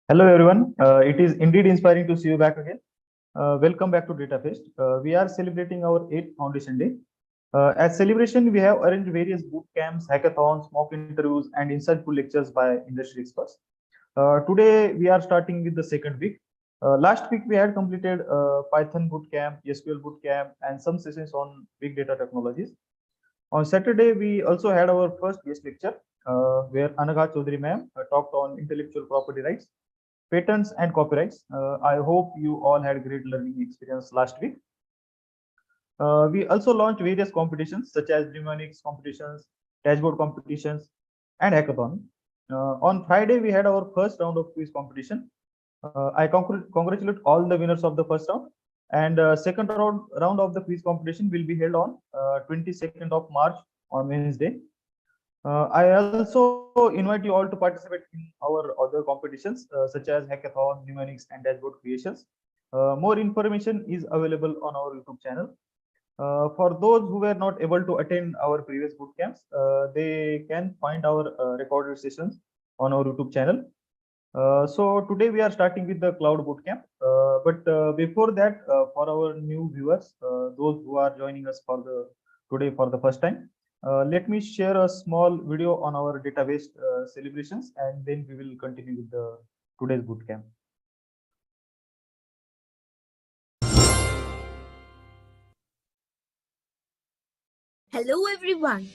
Hello everyone. It is indeed inspiring to see you back again. Welcome back to Data Fest. We are celebrating our 8th Foundation Day. As celebration, we have arranged various boot camps, hackathons, mock interviews, and insightful lectures by industry experts. Today, we are starting with the second week. Last week, we had completed Python boot camp, SQL boot camp, and some sessions on big data technologies. On Saturday, we also had our first guest lecture, where Anagha Chaudhary ma'am talked on intellectual property rights, patents and copyrights. I hope you all had great learning experience last week. We also launched various competitions such as mnemonics competitions, dashboard competitions, and hackathon. On Friday, we had our first round of quiz competition. I congratulate all the winners of the first round. And second round of the quiz competition will be held on 22nd of March on Wednesday. I also invite you all to participate in our other competitions such as hackathon, mnemonics, and dashboard creations. More information is available on our YouTube channel. For those who were not able to attend our previous boot camps, they can find our recorded sessions on our YouTube channel. So today we are starting with the cloud bootcamp. But before that, for our new viewers, those who are joining us for the today for the first time, let me share a small video on our database celebrations, and then we will continue with the today's bootcamp. Hello everyone.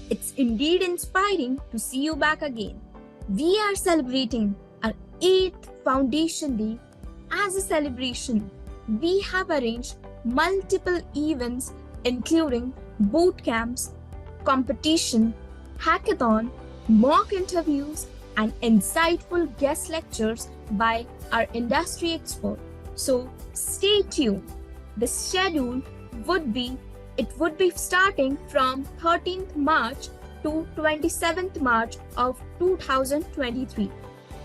It's indeed inspiring to see you back again. We are celebrating our 8th Foundation Day. As a celebration, we have arranged multiple events including boot camps, competition, hackathon, mock interviews, and insightful guest lectures by our industry expert. So stay tuned. The schedule would be starting from 13th March to 27th March of 2023.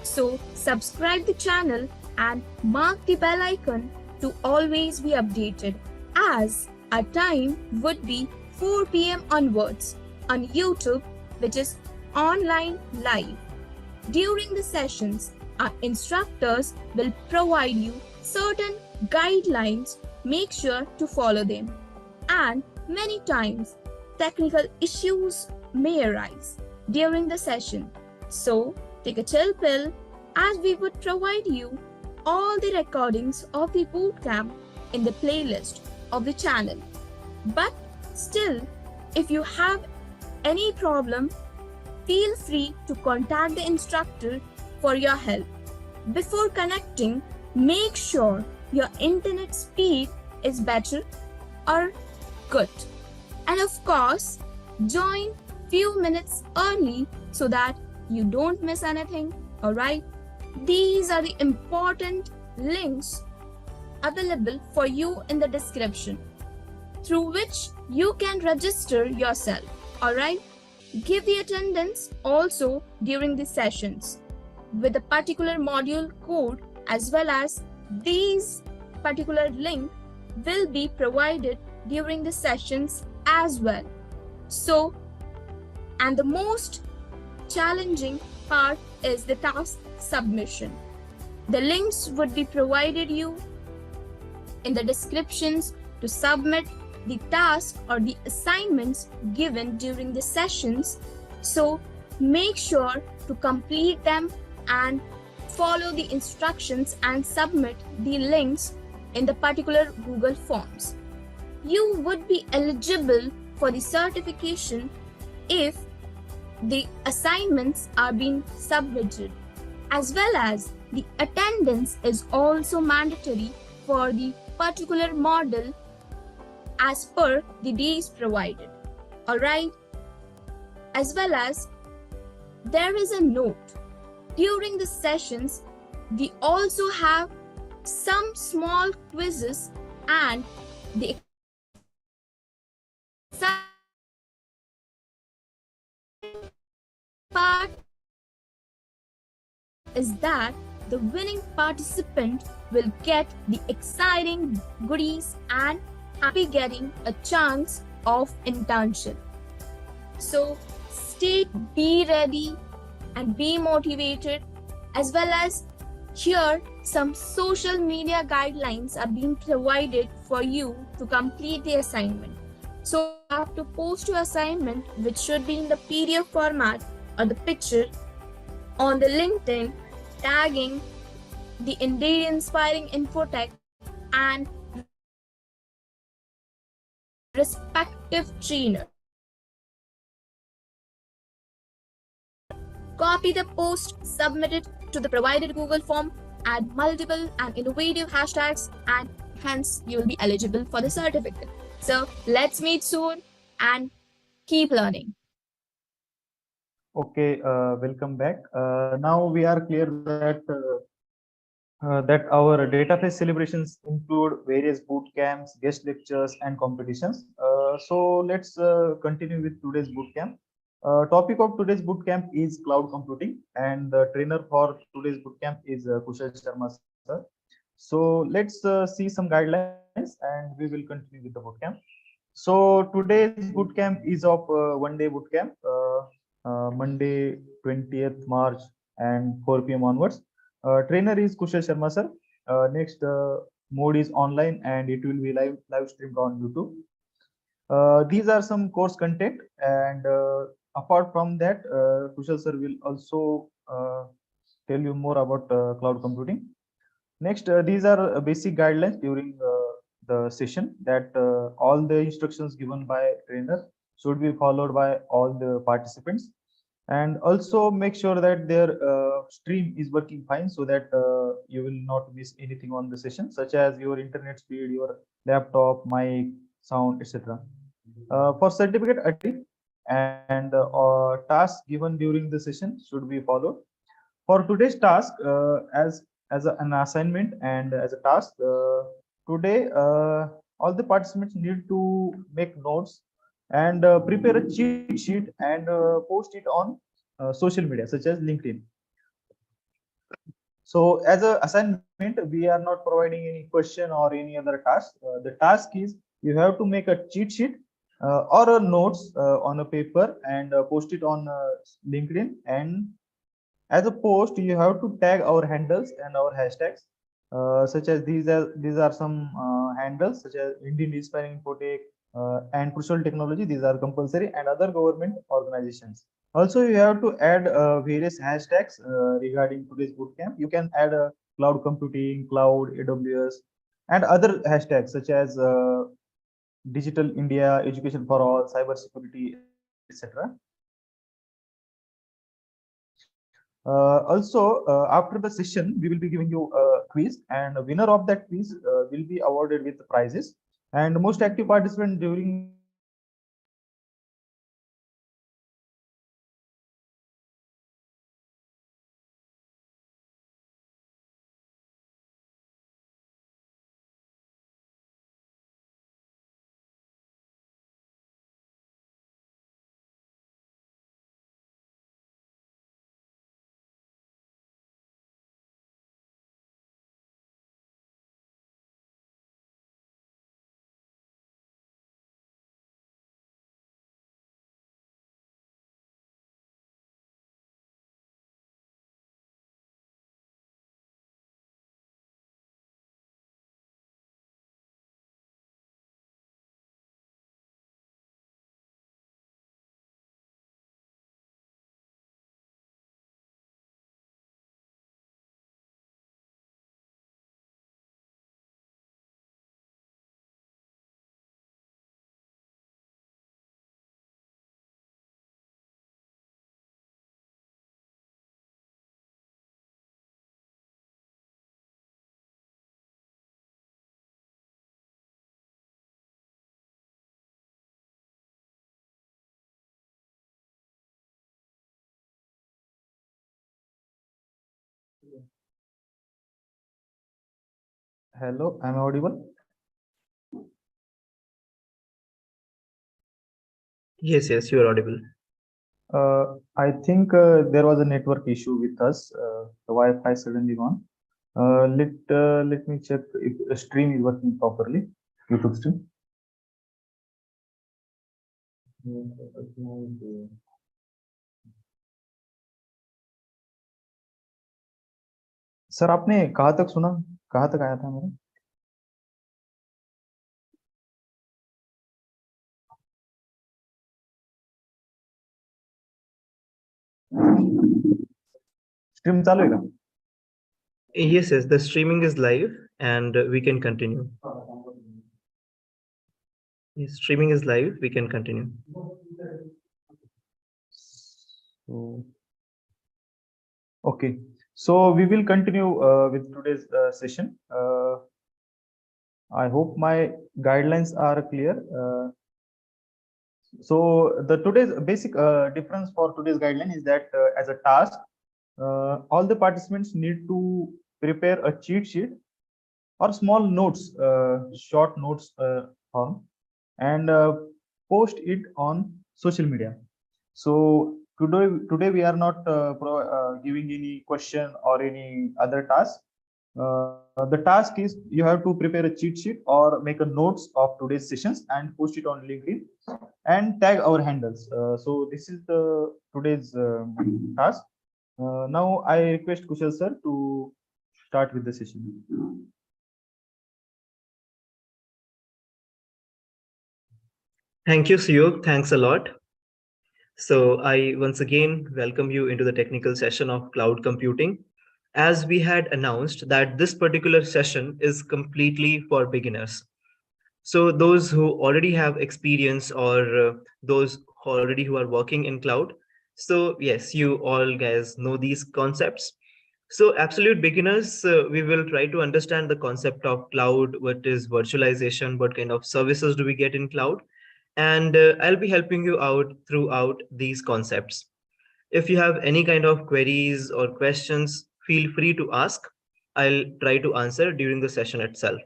So subscribe the channel and mark the bell icon to always be updated, as our time would be 4 p.m. onwards on YouTube, which is online live. During the sessions, our instructors will provide you certain guidelines. Make sure to follow them. And many times, technical issues may arise during the session. So take a chill pill, as we would provide you all the recordings of the bootcamp in the playlist of the channel. But still, if you have any problem, feel free to contact the instructor for your help. Before connecting, make sure your internet speed is better or good. And of course, join few minutes early so that you don't miss anything. Alright? These are the important links available for you in the description, through which you can register yourself. Alright? Give the attendance also during the sessions with a particular module code, as well as these particular link will be provided during the sessions as well. So, and the most challenging part is the task submission. The links would be provided you in the descriptions to submit the task or the assignments given during the sessions. So make sure to complete them and follow the instructions and submit the links in the particular Google Forms. You would be eligible for the certification if the assignments are being submitted, as well as the attendance is also mandatory for the particular model as per the days provided. Alright? As well as there is a note. During the sessions, we also have some small quizzes, and the part is that the winning participant will get the exciting goodies and happy getting a chance of internship. So be ready and be motivated, as well as Here, some social media guidelines are being provided for you to complete the assignment. So you have to post your assignment, which should be in the PDF format or the picture, on the LinkedIn, tagging the Indeed Inspiring Infotech and respective trainer. Copy the post, submit it to the provided Google form, add multiple and innovative hashtags, and hence you will be eligible for the certificate. So let's meet soon and keep learning. Okay, welcome back. Now we are clear that our database celebrations include various boot camps, guest lectures, and competitions. So let's continue with today's boot camp. Topic of today's boot camp is cloud computing, and the trainer for today's boot camp is Kushal Sharma sir. So let's see some guidelines, and we will continue with the boot camp. So today's boot camp is of one-day boot camp, Monday 20th March and 4 p.m. onwards. Trainer is Kushal Sharma sir. Next mode is online and it will be live streamed on YouTube. These are some course content, and apart from that, Kushal sir will also tell you more about cloud computing. Next, these are basic guidelines during the session that all the instructions given by trainer should be followed by all the participants, and also make sure that their stream is working fine so that you will not miss anything on the session, such as your internet speed, your laptop, mic, sound, etc. For certificate attending and tasks given during the session should be followed. For today's task, as an assignment and as a task, today all the participants need to make notes and prepare a cheat sheet and post it on social media such as LinkedIn. So as a assignment, we are not providing any question or any other task. The task is you have to make a cheat sheet or a notes on a paper and post it on LinkedIn. And as a post, you have to tag our handles and our hashtags, such as these are some handles such as Indian Inspiring Infotech and Crucial Technology. These are compulsory, and other government organizations. Also, you have to add various hashtags regarding today's bootcamp. You can add cloud computing, cloud, AWS, and other hashtags such as digital India, education for all, cyber security, etc. Also, after the session, we will be giving you a quiz, and the winner of that quiz will be awarded with the prizes. And most active participant during the session will be hello, am I audible? Yes, yes, you are audible. I think there was a network issue with us. The Wi-Fi suddenly gone. Let me check if the stream is working properly. YouTube stream. Sir आपने कहाँ तक सुना, कहाँ तक आया था मेरा? Stream चालू है का? Yes, the streaming is live and we can continue. Yes, streaming is live, we can continue. So, okay, so we will continue with today's session. I hope my guidelines are clear. So the today's basic difference for today's guideline is that as a task, all the participants need to prepare a cheat sheet or small notes, short notes form, and post it on social media. So today we are not giving any question or any other task. The task is you have to prepare a cheat sheet or make a notes of today's sessions and post it on LinkedIn and tag our handles. So this is the today's task. Now I request Kushal sir to start with the session. Thank you, Suyog. Thanks a lot. So I once again welcome you into the technical session of cloud computing. As we had announced that this particular session is completely for beginners. So those who already have experience or those already who are working in cloud. So yes, you all guys know these concepts. So absolute beginners, we will try to understand the concept of cloud, what is virtualization, what kind of services do we get in cloud, and I'll be helping you out throughout these concepts. If you have any kind of queries or questions, feel free to ask. I'll try to answer during the session itself.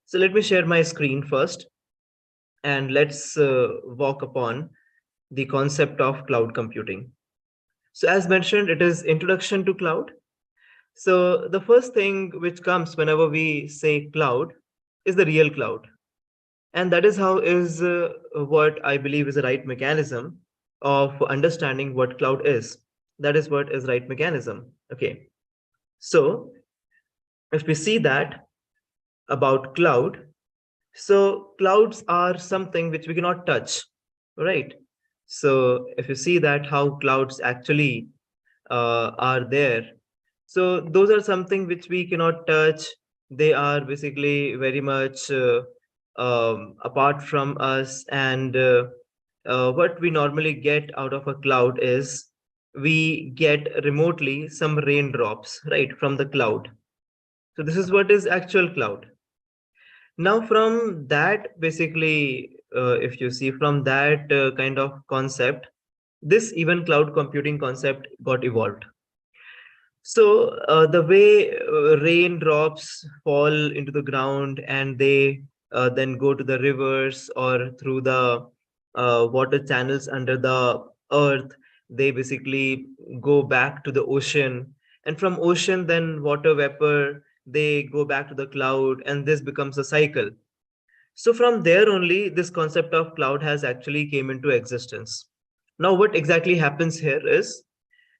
So let me share my screen first and let's walk upon the concept of cloud computing. So as mentioned, it is introduction to cloud. So the first thing which comes whenever we say cloud is the real cloud. And that is how is what I believe is the right mechanism of understanding what cloud is. That is what is right mechanism. Okay. So if we see that about cloud, so clouds are something which we cannot touch, right? So if you see that how clouds actually are there, so those are something which we cannot touch. They are basically very much apart from us, and what we normally get out of a cloud is we get remotely some raindrops, right, from the cloud. So this is what is actual cloud. Now from that, basically, if you see from that kind of concept, this even cloud computing concept got evolved. So the way raindrops fall into the ground and they then go to the rivers or through the water channels under the earth, they basically go back to the ocean, and from ocean then water vapor, they go back to the cloud, and this becomes a cycle. So from there only this concept of cloud has actually came into existence. Now what exactly happens here is,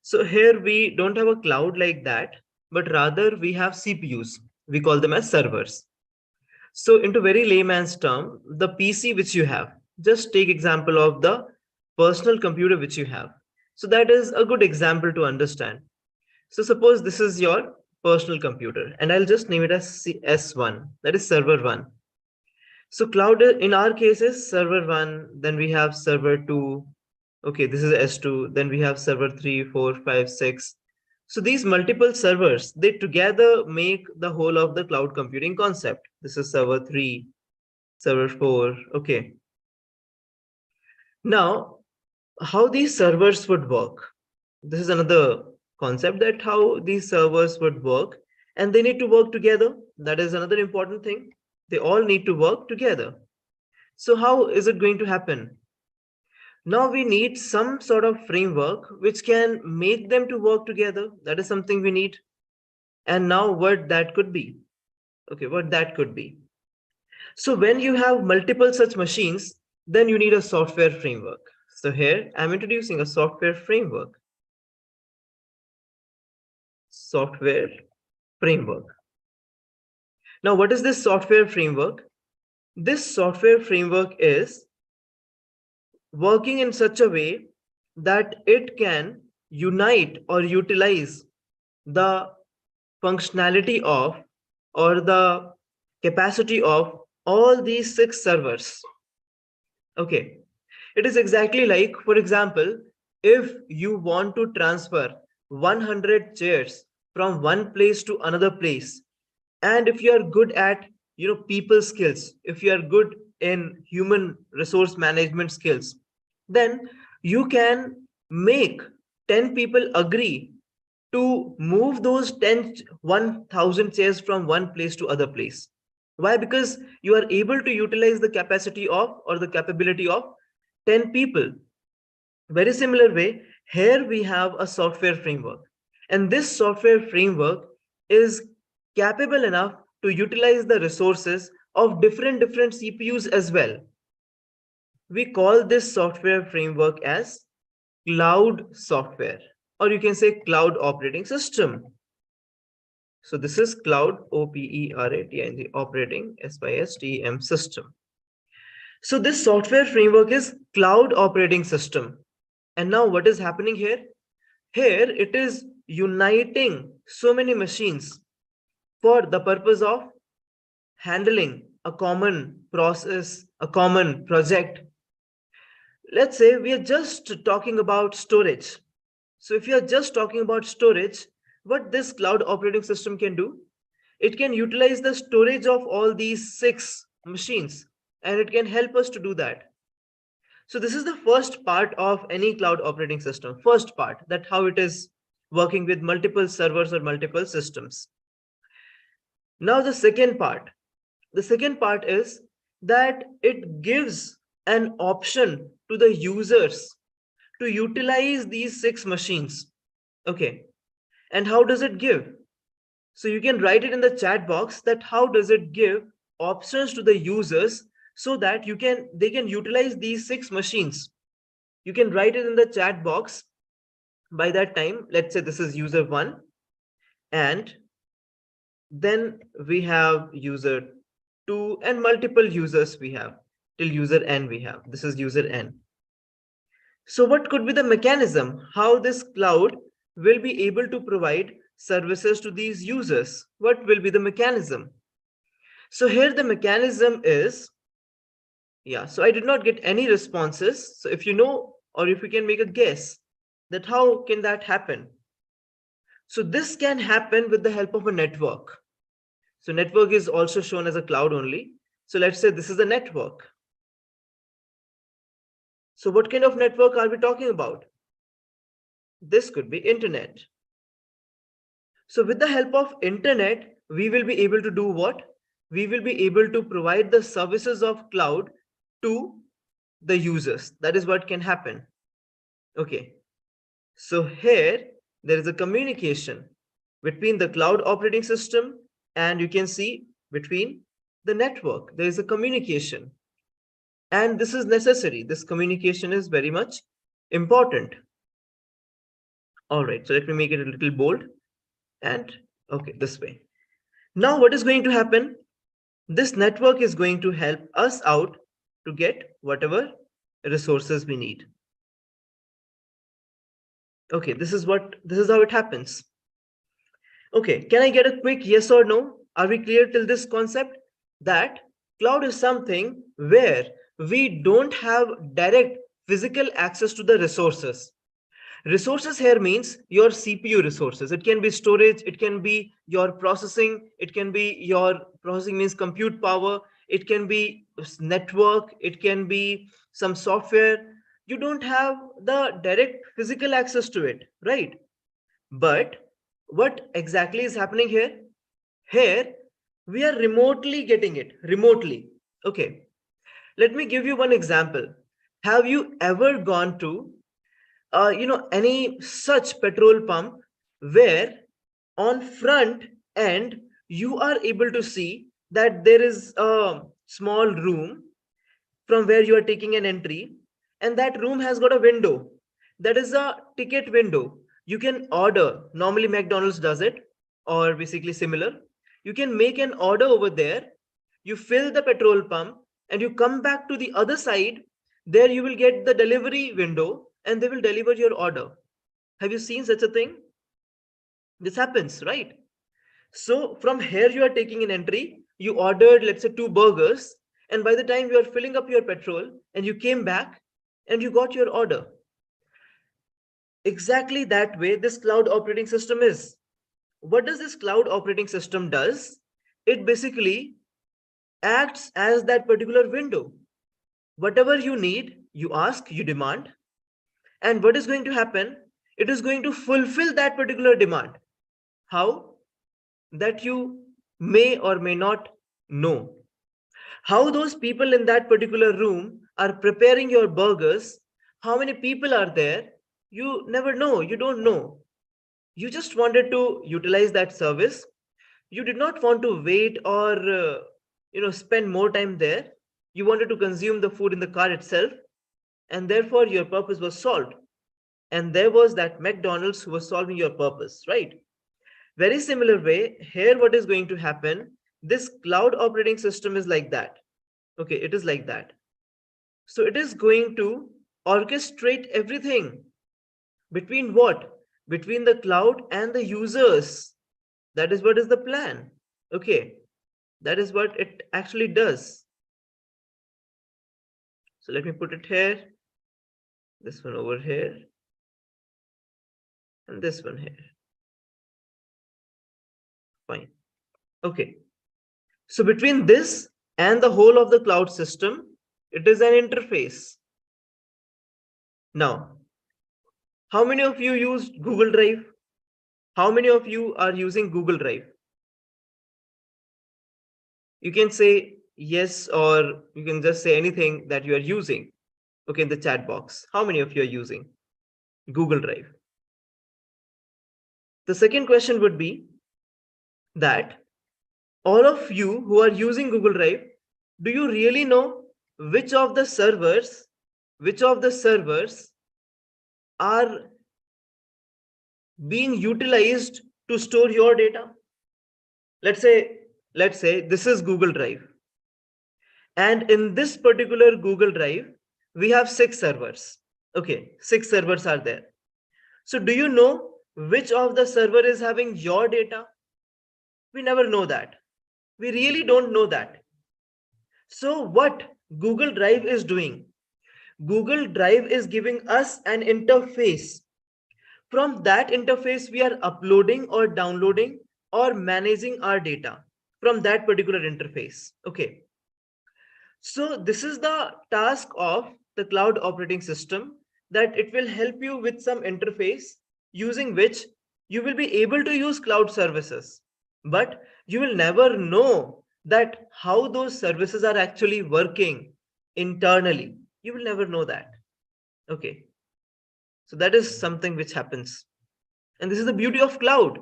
so here we don't have a cloud like that, but rather we have CPUs. We call them as servers. So into very layman's term, the PC which you have, just take example of the personal computer which you have. So that is a good example to understand. So suppose this is your personal computer and I'll just name it as S1, that is server 1. So cloud in our case is server 1, then we have server 2. Okay, this is S2, then we have server 3, 4, 5, 6. So these multiple servers, they together make the whole of the cloud computing concept. This is server 3, server 4. Okay. Now, how these servers would work? This is another concept, that how these servers would work, and they need to work together. That is another important thing. They all need to work together. So how is it going to happen? Now we need some sort of framework which can make them to work together. That is something we need. And now what that could be? Okay, what that could be. So when you have multiple such machines, then you need a software framework. So here I'm introducing a software framework. Software framework. Now, what is this software framework? This software framework is working in such a way that it can unite or utilize the functionality of or the capacity of all these 6 servers. Okay, it is exactly like, for example, if you want to transfer 100 chairs from one place to another place, and if you are good at people skills, if you are good in human resource management skills, then you can make 10 people agree to move those 1000 chairs from one place to other place. Why? Because you are able to utilize the capacity of or the capability of 10 people. Very similar way, here we have a software framework, and this software framework is capable enough to utilize the resources of different CPUs as well. We call this software framework as cloud software, or you can say cloud operating system. So this is cloud operating operating system system. So this software framework is cloud operating system. And now what is happening here? Here it is uniting so many machines for the purpose of handling a common process, a common project. Let's say we are just talking about storage. So if you are just talking about storage, what this cloud operating system can do, it can utilize the storage of all these 6 machines, and it can help us to do that. So this is the first part of any cloud operating system. First part, that how it is working with multiple servers or multiple systems. Now the second part. The second part is that it gives an option to the users to utilize these 6 machines. Okay. And how does it give? So you can write it in the chat box that how does it give options to the users so that they can utilize these 6 machines. You can write it in the chat box. By that time, let's say this is user 1, and then we have user 2 and multiple users we have till user n we have. This is user n. So what could be the mechanism how this cloud will be able to provide services to these users? What will be the mechanism? So here the mechanism is, so I did not get any responses. So if you know, or if you can make a guess that how can that happen? So this can happen with the help of a network. So network is also shown as a cloud only. So let's say this is a network. So what kind of network are we talking about? This could be internet. So with the help of internet, we will be able to do what? We will be able to provide the services of cloud to the users. That is what can happen. Okay. So here there is a communication between the cloud operating system and you can see between the network. There is a communication. And this is necessary. This communication is very much important. All right, so let me make it a little bold. And okay, this way. Now what is going to happen? This network is going to help us out to get whatever resources we need. Okay, this is how it happens. Okay, can I get a quick yes or no? Are we clear till this concept? That cloud is something where we don't have direct physical access to the resources. Resources here means your CPU resources. It can be storage, it can be your processing, it can be your processing means compute power, it can be network, it can be some software. You don't have the direct physical access to it, right? But what exactly is happening here? Here, we are remotely getting it, remotely. Okay, let me give you one example. Have you ever gone to any such petrol pump where on front end you are able to see that there is a small room from where you are taking an entry, and that room has got a window. That is a ticket window. You can order. Normally McDonald's does it. or basically similar. You can make an order over there. You fill the petrol pump and you come back to the other side. There you will get the delivery window and they will deliver your order. Have you seen such a thing? This happens, right? So from here you are taking an entry. You ordered, let's say, 2 burgers, and by the time you are filling up your petrol and you came back and you got your order. Exactly that way this cloud operating system is. What does this cloud operating system does? It basically acts as that particular window. Whatever you need, you ask, you demand, and what is going to happen? It is going to fulfill that particular demand. How? That you may or may not know. How those people in that particular room are preparing your burgers, how many people are there, you never know, you don't know. You just wanted to utilize that service. You did not want to wait or spend more time there. You wanted to consume the food in the car itself, and therefore your purpose was solved. And there was that McDonald's who was solving your purpose, right? Very similar way here, what is going to happen, this cloud operating system is like that. Okay, it is like that. So it is going to orchestrate everything between what? Between the cloud and the users. That is what is the plan. Okay, that is what it actually does. So let me put it here, this one over here, and this one here. Fine. Okay, so between this and the whole of the cloud system, it is an interface. Now, how many of you use Google Drive? How many of you are using Google Drive? You can say yes, or you can just say anything that you are using. Okay, in the chat box. How many of you are using Google Drive? The second question would be that all of you who are using Google Drive, do you really know which of the servers are being utilized to store your data? Let's say this is Google Drive, and in this particular Google Drive we have 6 servers. Okay, 6 servers are there. So do you know which of the server is having your data? We never know that. We really don't know that. So what Google Drive is doing, Google Drive is giving us an interface. From that interface, we are uploading or downloading or managing our data from that particular interface. Okay. So this is the task of the cloud operating system, that it will help you with some interface using which you will be able to use cloud services, but you will never know that how those services are actually working internally. You will never know that. Okay. So that is something which happens. And this is the beauty of cloud.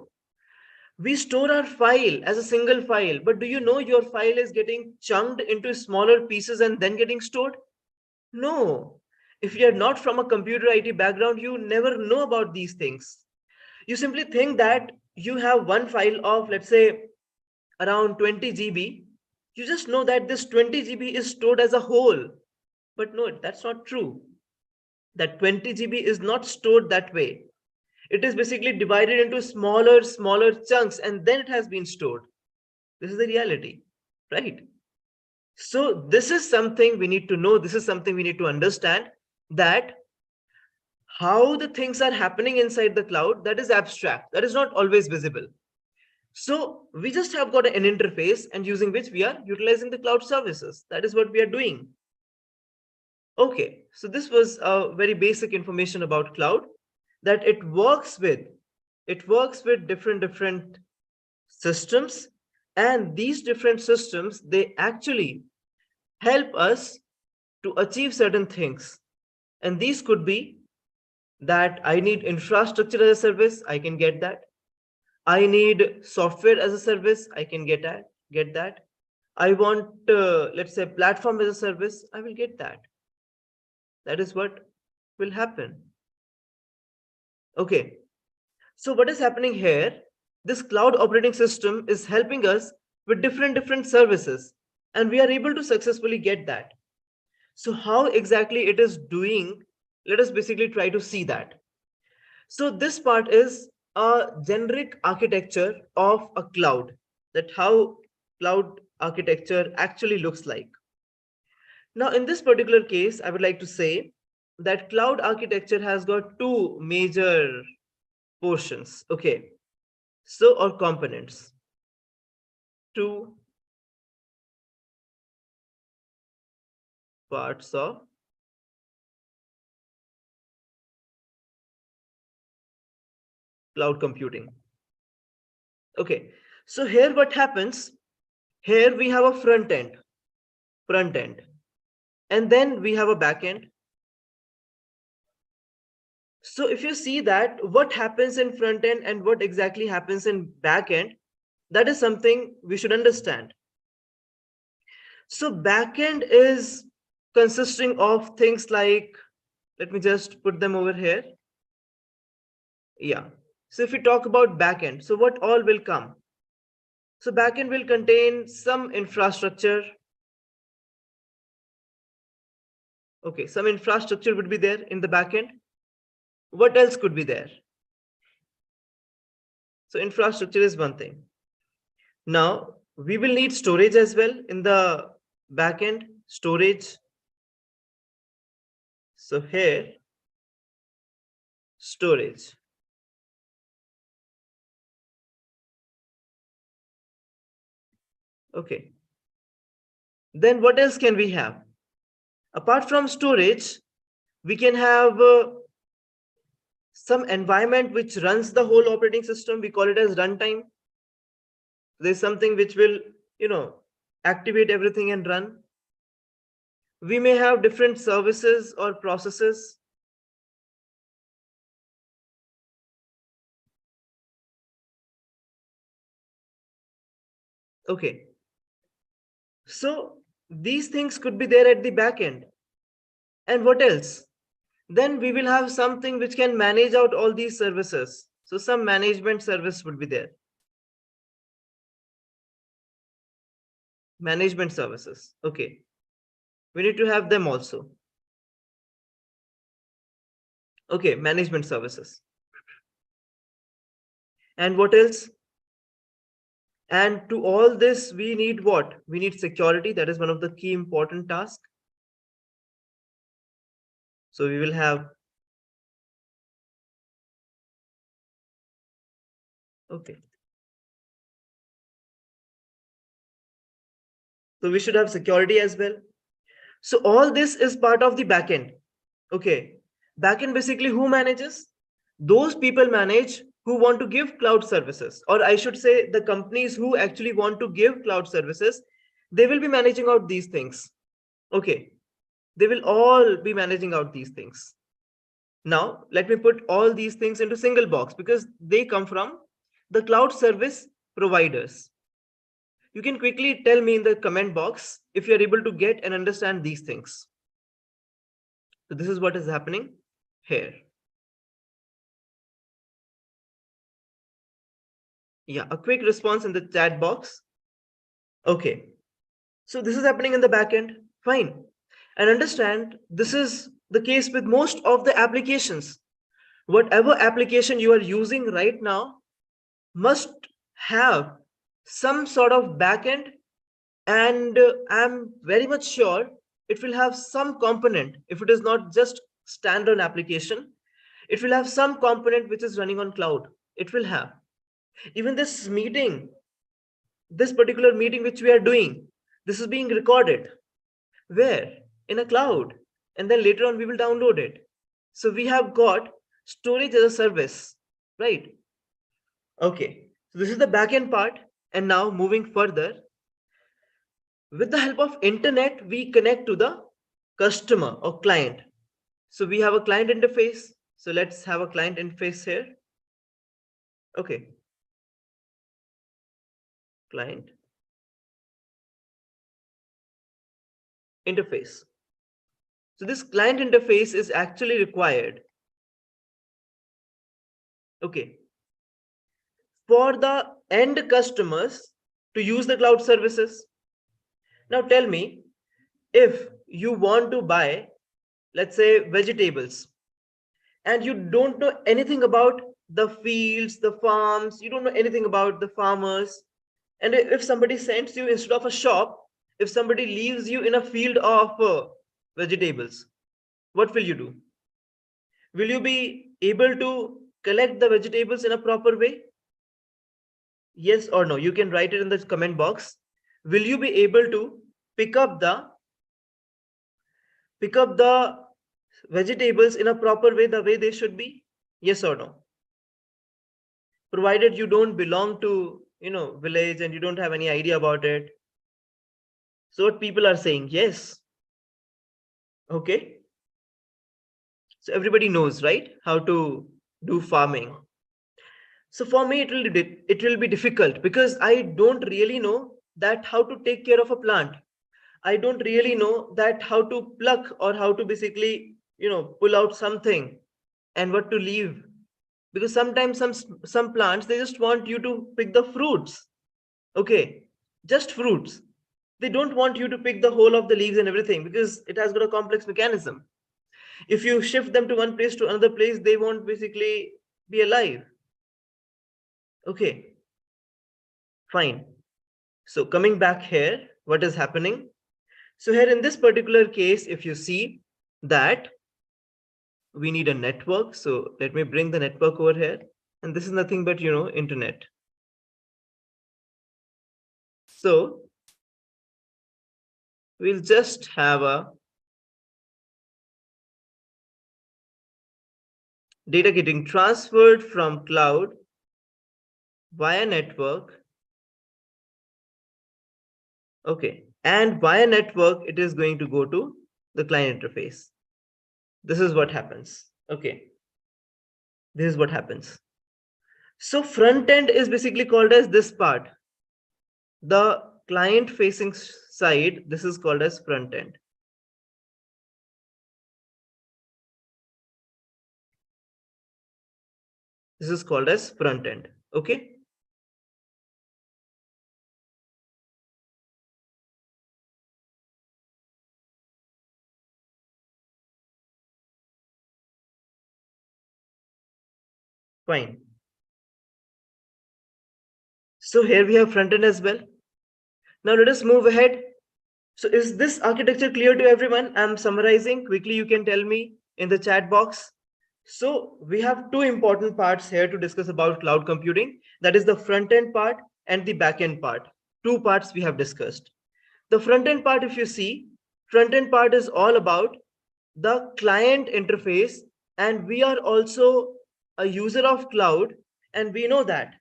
We store our file as a single file, but do you know your file is getting chunked into smaller pieces and then getting stored? No. If you are not from a computer IT background, you never know about these things. You simply think that you have one file of, let's say, around 20 GB. You just know that this 20 GB is stored as a whole. But no, that's not true. That 20 GB is not stored that way. It is basically divided into smaller chunks, and then it has been stored. This is the reality, right? So this is something we need to know. This is something we need to understand, that how the things are happening inside the cloud, that is abstract. That is not always visible. So we just have got an interface, and using which we are utilizing the cloud services. That is what we are doing. Okay, so this was a very basic information about cloud, that it works with different systems, and these different systems, they actually help us to achieve certain things. And these could be that I need infrastructure as a service, I can get that. I need software as a service, I can get that. I want let's say platform as a service, I will get that. That is what will happen. Okay, so what is happening here? this cloud operating system is helping us with different services, and we are able to successfully get that. So how exactly it is doing, let us basically try to see that. So this part is a generic architecture of a cloud, that how cloud architecture actually looks like. Now, in this particular case, I would like to say that cloud architecture has got two major portions, okay? So, or components, two parts of cloud computing. Okay, so here what happens, here we have a front end, and then we have a back end. So if you see that what happens in front end and what exactly happens in back end, that is something we should understand. So back end is consisting of things like, let me just put them over here. Yeah. So if we talk about back end, so what all will come? So back end will contain some infrastructure. Okay, some infrastructure would be there in the back end. What else could be there? So infrastructure is one thing. Now we will need storage as well in the backend, storage. So here, storage. Okay. Then what else can we have? Apart from storage, we can have some environment which runs the whole operating system. We call it as runtime. There's something which will, activate everything and run. We may have different services or processes. Okay. So these things could be there at the back end. And what else? Then we will have something which can manage out all these services. So some management service would be there. Management services. Okay. We need to have them also. Okay, management services. And what else? And to all this, we need what? We need security. That is one of the key important tasks. So we will have. Okay. So we should have security as well. So all this is part of the backend. Okay. Backend basically who manages? Those people manage who want to give cloud services, or I should say the companies who actually want to give cloud services, they will be managing out these things. Okay. They will all be managing out these things. Now, let me put all these things into single box because they come from the cloud service providers. You can quickly tell me in the comment box if you're able to get and understand these things. So this is what is happening here. Yeah, a quick response in the chat box. Okay. So this is happening in the backend. Fine. And understand this is the case with most of the applications. Whatever application you are using right now must have some sort of backend, and I'm very much sure it will have some component. If it is not just standard application, it will have some component which is running on cloud. It will have. Even this meeting, this particular meeting which we are doing, this is being recorded. Where? In a cloud. And then later on we will download it. So we have got storage as a service, right? Okay. So this is the backend part. And now moving further, with the help of internet, we connect to the customer or client. So we have a client interface. So let's have a client interface here. Okay. Client interface. So this client interface is actually required. Okay. for the end customers to use the cloud services. Now tell me, if you want to buy, let's say, vegetables, and you don't know anything about the fields, the farms, you don't know anything about the farmers, and if somebody sends you instead of a shop, if somebody leaves you in a field of vegetables, what will you do? Will you be able to collect the vegetables in a proper way? Yes or no? You can write it in the comment box. Will you be able to pick up the vegetables in a proper way, the way they should be? Yes or no? Provided you don't belong to, village, and you don't have any idea about it. So what people are saying, yes. Okay. So everybody knows, right, how to do farming. So for me, it will be difficult because I don't really know that how to take care of a plant. I don't really know that how to pluck or how to basically, pull out something and what to leave. Because sometimes some plants, they just want you to pick the fruits. Okay, just fruits. They don't want you to pick the whole of the leaves and everything because it has got a complex mechanism. If you shift them to one place to another place, they won't basically be alive. Okay, fine. So coming back here, what is happening? So here in this particular case, if you see that we need a network. So let me bring the network over here. And this is nothing but, internet. So we'll just have a data getting transferred from cloud via network. Okay. And via network, it is going to go to the client interface. This is what happens. Okay. This is what happens. So front end is basically called as this part. The client facing side, this is called as front end. This is called as front end. Okay. Fine. So here we have front end as well. Now let us move ahead. So is this architecture clear to everyone? I'm summarizing quickly. You can tell me in the chat box. So we have two important parts here to discuss about cloud computing. That is the front end part and the back end part. Two parts we have discussed. The front end part, if you see, front end part is all about the client interface, and we are also a user of cloud, and we know that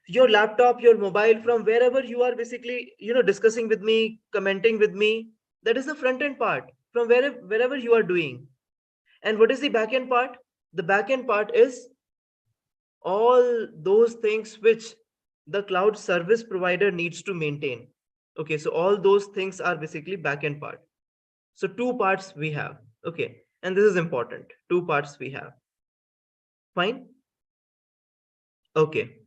your laptop, your mobile, from wherever you are basically, discussing with me, commenting with me, that is the front end part from wherever you are doing. And what is the back end part? The back end part is all those things which the cloud service provider needs to maintain. Okay, so all those things are basically back end part. So two parts we have. Okay, and this is important. Two parts we have. Fine. Okay,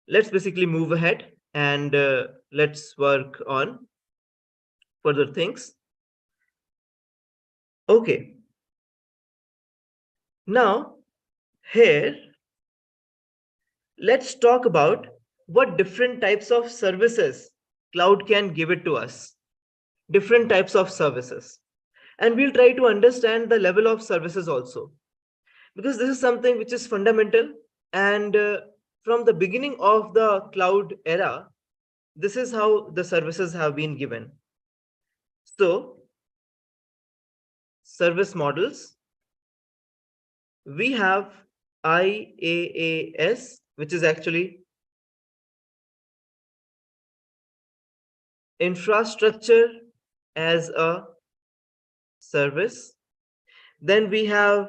let's basically move ahead and let's work on further things. Okay. Now, here, let's talk about what different types of services cloud can give it to us. Different types of services. And we'll try to understand the level of services also. Because this is something which is fundamental. And from the beginning of the cloud era, this is how the services have been given. So, service models. We have IaaS, which is actually infrastructure as a service. Then we have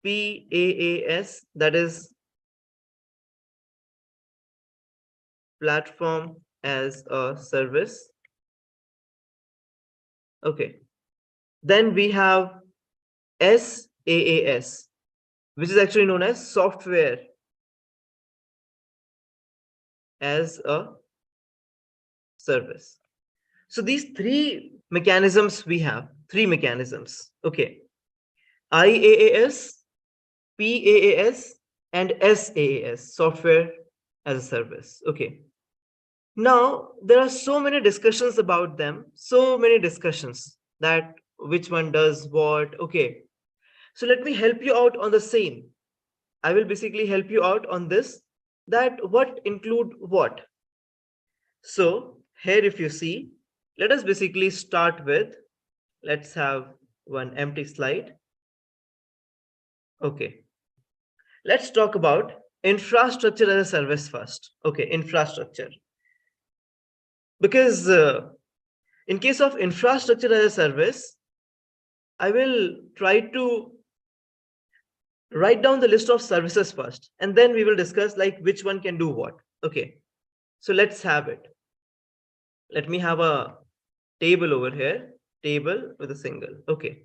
PaaS, that is platform as a service. Okay. Then we have SaaS, which is actually known as software as a service. So these three mechanisms we have, three mechanisms. Okay. IaaS, PaaS, and SaaS, software as a service. Okay. Now there are so many discussions about them, so many discussions that which one does what. Okay. So let me help you out on the same. I will basically help you out on this, that what include what. So here, if you see, let us basically start with, let's have one empty slide. Okay. Let's talk about infrastructure as a service first. Okay, infrastructure. Because in case of infrastructure as a service, I will try to write down the list of services first, and then we will discuss like which one can do what. Okay, so let's have it. Let me have a table over here, table with a single. Okay.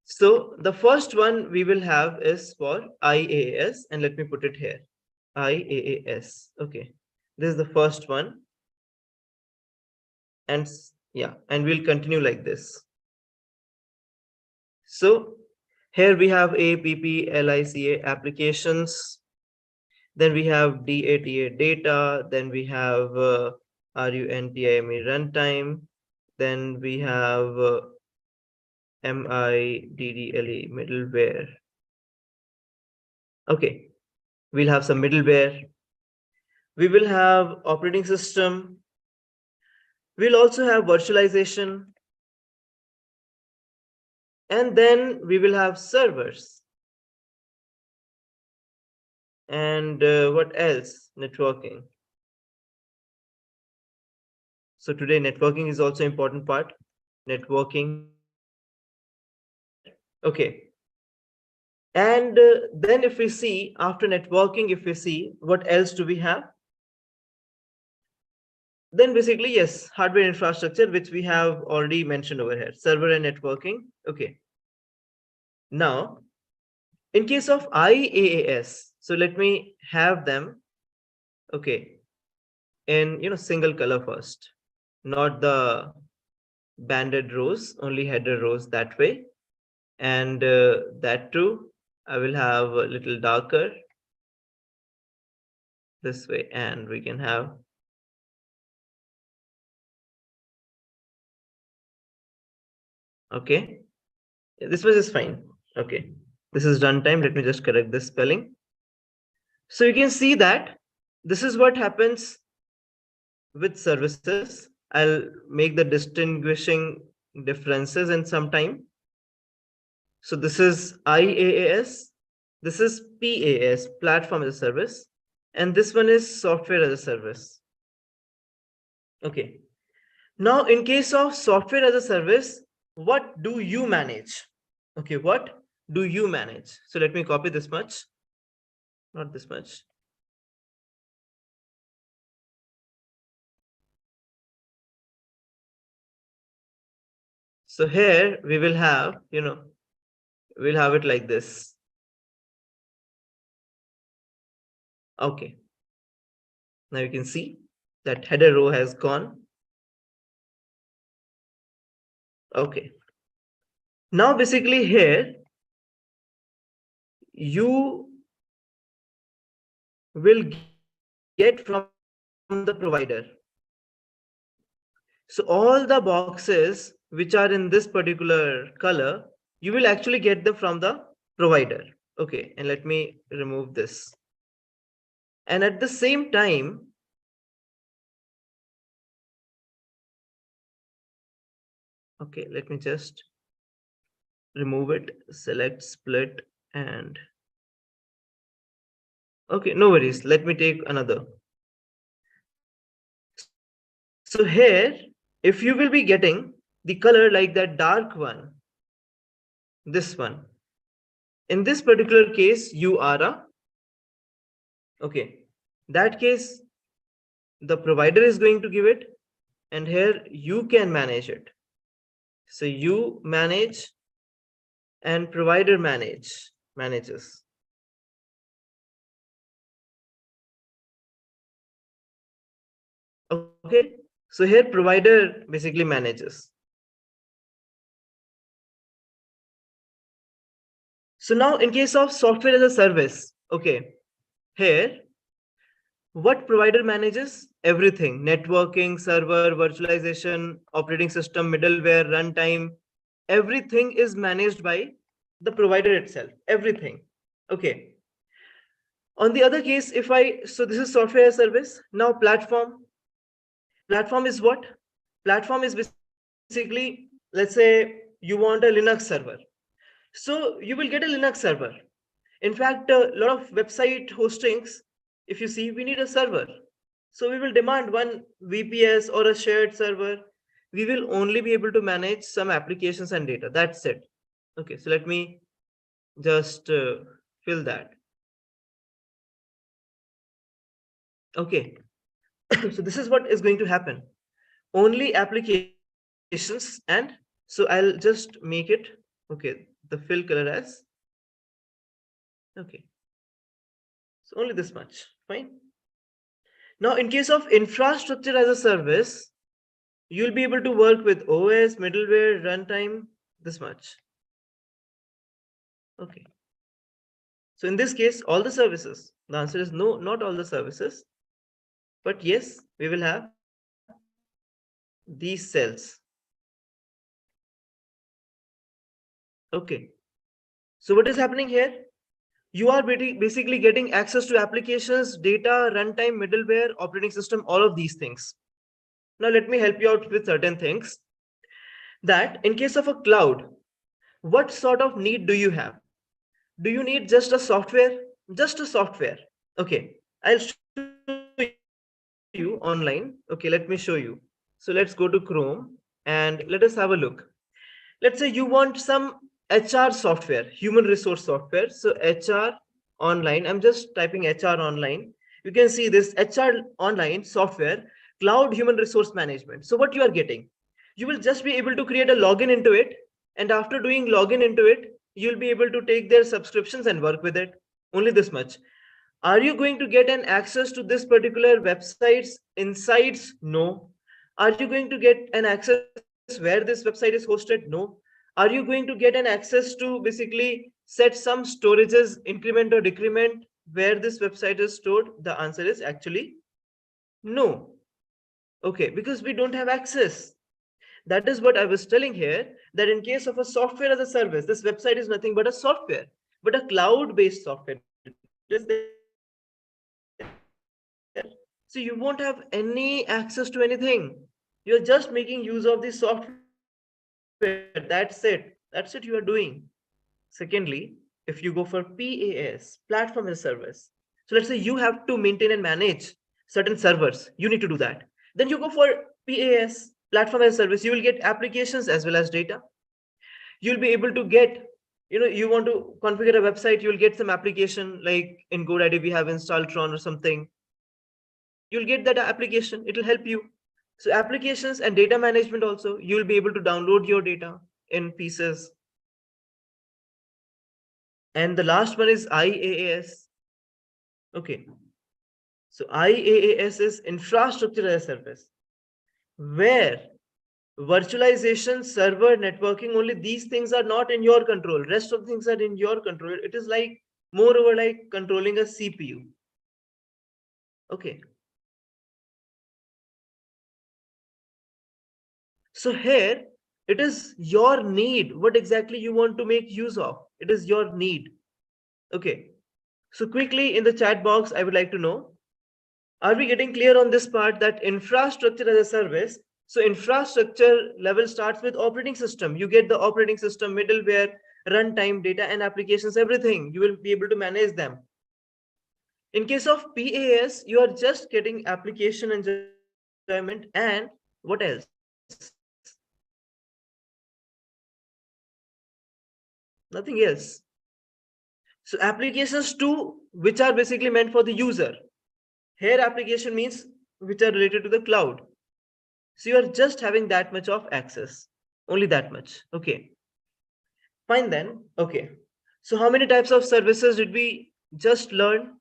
So the first one we will have is for IaaS, and let me put it here. IaaS. Okay. This is the first one. And yeah, and we'll continue like this. So here we have APP, applications. Then we have DATA data. Then we have RUNTIME runtime. Then we have MIDDLE middleware. Okay, we'll have some middleware. We will have operating system. We'll also have virtualization. And then we will have servers. And what else? Networking. So today networking is also important part. Networking there. Okay. And then if we see after networking, if we see what else do we have? Then basically, yes, hardware infrastructure, which we have already mentioned over here, server and networking. Okay. Now, in case of IaaS, so let me have them, okay, in single color first, not the banded rows, only header rows that way. And that too, I will have a little darker this way, and we can have okay. This was just fine. Okay, this is runtime. Let me just correct this spelling. So you can see that this is what happens with services. I'll make the distinguishing differences in some time. So this is IaaS, this is PaaS, platform as a service, and this one is software as a service. Okay. Now, in case of software as a service, what do you manage? Okay, what do you manage? So let me copy this much, not this much. So here we will have, we'll have it like this. Okay. Now you can see that header row has gone. Okay. Now basically here you will get from the provider. So all the boxes which are in this particular color, you will actually get them from the provider. Okay, and let me remove this. And at the same time, okay, let me just remove it, select split, and okay, no worries. Let me take another. So here, if you will be getting the color like that dark one, this one, in this particular case, you are a, okay, that case, the provider is going to give it, and here you can manage it. So you manage and provider manages. Okay, so here provider basically manages. So now in case of software as a service, okay, here what provider manages? Everything: networking, server, virtualization, operating system, middleware, runtime. Everything is managed by the provider itself. Everything. Okay. On the other case, if I, so this is software as a service. Now platform. Platform is what? Platform is basically, let's say you want a Linux server. So you will get a Linux server. In fact, a lot of website hostings, if you see, we need a server. So we will demand one VPS or a shared server. We will only be able to manage some applications and data. That's it. Okay, so let me just fill that. Okay, so this is what is going to happen. Only applications, and so I'll just make it, okay, the fill color as, okay, so only this much, fine. Now, in case of infrastructure as a service, you'll be able to work with OS, middleware, runtime, this much. Okay. So in this case, all the services, the answer is no, not all the services, but yes, we will have these cells. Okay. So what is happening here? You are basically getting access to applications, data, runtime, middleware, operating system, all of these things. Now let me help you out with certain things. That in case of a cloud, what sort of need do you have? Do you need just a software? Just a software. Okay, I'll show you online. Okay, let me show you. So let's go to Chrome and let us have a look. Let's say you want some HR software, human resource software. So HR online, I'm just typing HR online. You can see this HR online software, cloud human resource management. So what you are getting, you will just be able to create a login into it. And after doing login into it, you'll be able to take their subscriptions and work with it. Only this much. Are you going to get an access to this particular website's insights? No. Are you going to get an access where this website is hosted? No. Are you going to get an access to basically set some storages, increment or decrement where this website is stored? The answer is actually no. Okay, because we don't have access. That is what I was telling here, that in case of a software as a service, this website is nothing but a software, but a cloud-based software. It is there. So you won't have any access to anything. You're just making use of the software. That's it. That's it you are doing. Secondly, if you go for PaaS, platform as a service, so let's say you have to maintain and manage certain servers, you need to do that. Then you go for PaaS, platform as a service, you will get applications as well as data. You'll be able to get, you want to configure a website, you'll get some application like in GoDaddy we have installed Tron or something. You'll get that application, it'll help you. So applications and data management also, you'll be able to download your data in pieces. And the last one is IaaS. Okay, so IaaS is infrastructure as a service, where virtualization, server, networking, only these things are not in your control. Rest of things are in your control. It is like moreover like controlling a CPU. Okay. So here it is your need. What exactly you want to make use of? It is your need. Okay. So quickly in the chat box, I would like to know, are we getting clear on this part that infrastructure as a service? So infrastructure level starts with operating system. You get the operating system, middleware, runtime, data and applications, everything. You will be able to manage them. In case of PaaS, you are just getting application enjoyment and what else? Nothing else. So applications too, which are basically meant for the user. Here application means which are related to the cloud. So you are just having that much of access, only that much. Okay, fine then. Okay, so how many types of services did we just learn?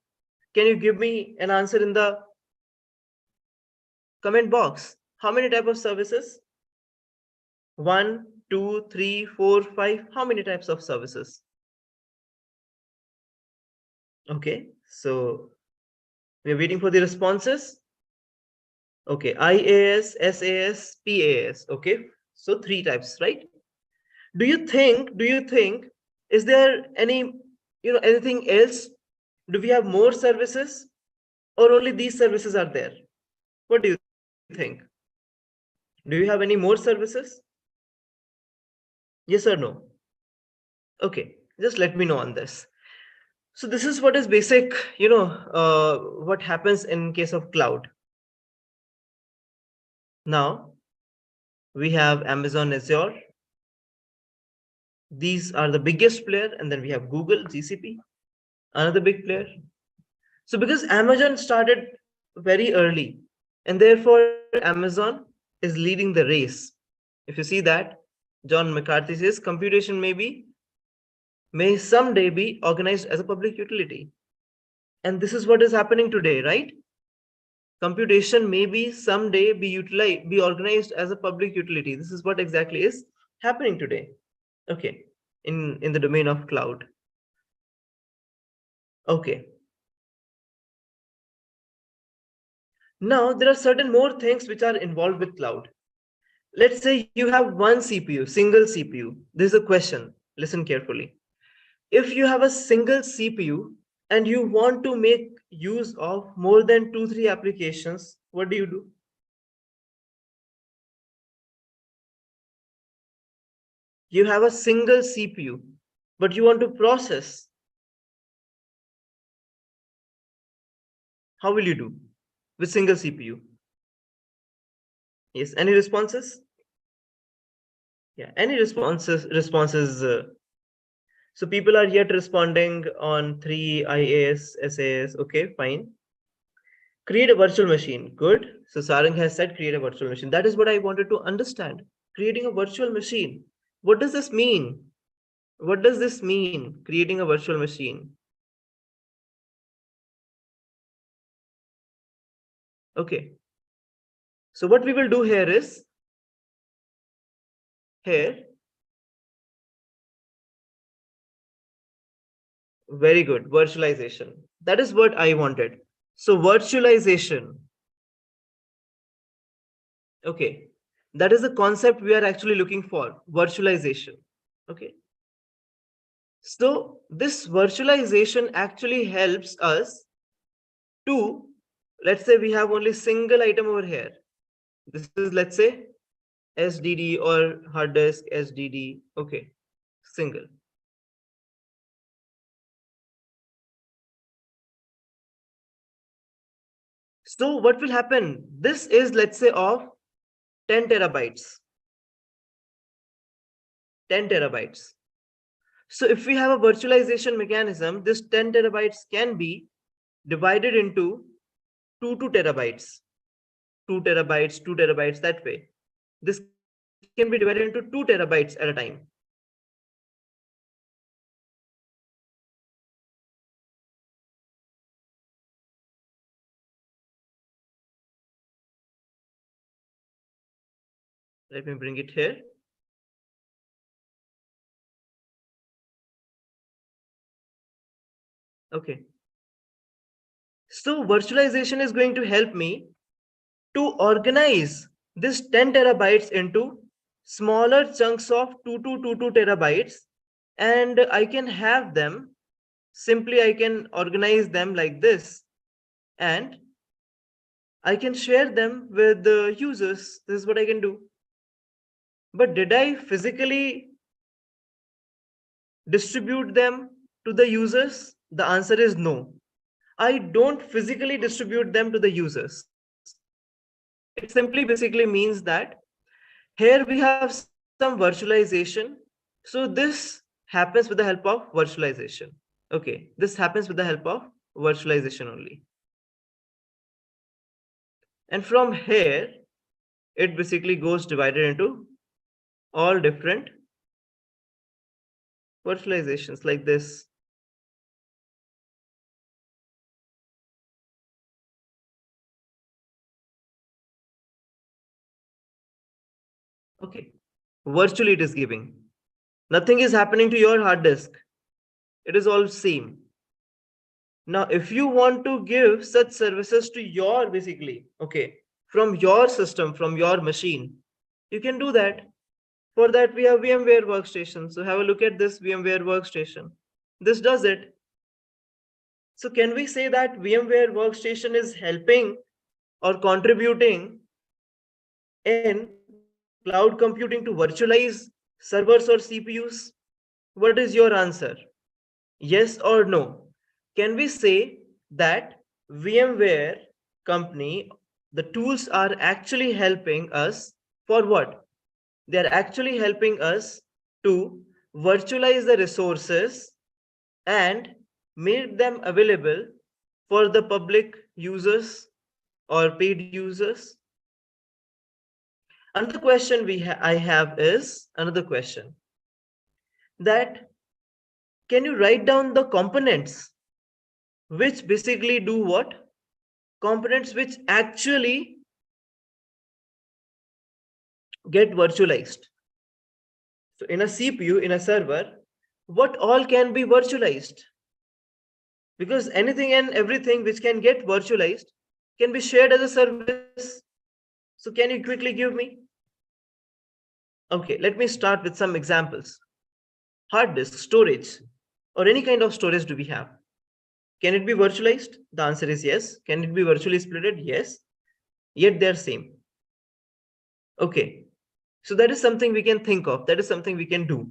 Can you give me an answer in the Comment box. How many type of services? 1, 2, 3, 4, 5. How many types of services? Okay, so we're waiting for the responses. Okay, IAS, SAS, PAS. Okay, so 3 types, right? Do you think, is there any, anything else? Do we have more services, or only these services are there? What do you think? Do you have any more services? Yes or no? Okay, just let me know on this. So this is what is basic, what happens in case of cloud. Now we have Amazon Azure. These are the biggest player, and then we have Google, GCP, another big player. So because Amazon started very early, and therefore Amazon is leading the race. If you see that, John McCarthy says computation may someday be organized as a public utility. And this is what is happening today, right? Computation may be someday be organized as a public utility. This is what exactly is happening today. Okay, in the domain of cloud. Okay. Now there are certain more things which are involved with cloud. Let's say you have one CPU, single CPU. This is a question. Listen carefully. If you have a single CPU and you want to make use of more than 2-3 applications, what do? You have a single CPU, but you want to process. How will you do with single CPU? Yes, any responses? Yeah, any responses. So people are yet responding on 3 IAS, SAS. Okay, fine. Create a virtual machine. Good. So Sarang has said create a virtual machine. That is what I wanted to understand. Creating a virtual machine. What does this mean? What does this mean? Creating a virtual machine. Okay. So what we will do here is, very good, virtualization. That is what I wanted. So virtualization. Okay. That is the concept we are actually looking for, virtualization. Okay. So this virtualization actually helps us to, let's say we have only single item over here. This is, let's say, SDD or hard disk SDD. Okay, single. So what will happen? This is, let's say, of 10 terabytes. 10 terabytes. So if we have a virtualization mechanism, this 10 terabytes can be divided into 2 terabytes. 2 terabytes, 2 terabytes, that way. This can be divided into 2 terabytes at a time. Let me bring it here. Okay. So virtualization is going to help me to organize this 10 terabytes into smaller chunks of 2 terabytes, and I can have them, simply I can organize them like this, and I can share them with the users. This is what I can do. But did I physically distribute them to the users? The answer is no. I don't physically distribute them to the users. It simply basically means that here we have some virtualization. So this happens with the help of virtualization. Okay, this happens with the help of virtualization only. And from here, it basically goes divided into all different virtualizations like this. Okay. Virtually it is giving. Nothing is happening to your hard disk. It is all same. Now, if you want to give such services to your basically, okay, from your system, from your machine, you can do that. For that, we have VMware workstation. So have a look at this VMware workstation. This does it. So can we say that VMware workstation is helping or contributing in cloud computing to virtualize servers or CPUs? What is your answer? Yes or no? Can we say that VMware company, the tools are actually helping us for what? They are actually helping us to virtualize the resources and make them available for the public users or paid users. Another question I have is another question that can you write down the components which basically do what? Components which actually get virtualized. So in a CPU, in a server, what all can be virtualized? Because anything and everything which can get virtualized can be shared as a service. So can you quickly give me? Okay, let me start with some examples. Hard disk, storage, or any kind of storage do we have? Can it be virtualized? The answer is yes. Can it be virtually splitted? Yes. Yet they're same. Okay, so that is something we can think of. That is something we can do.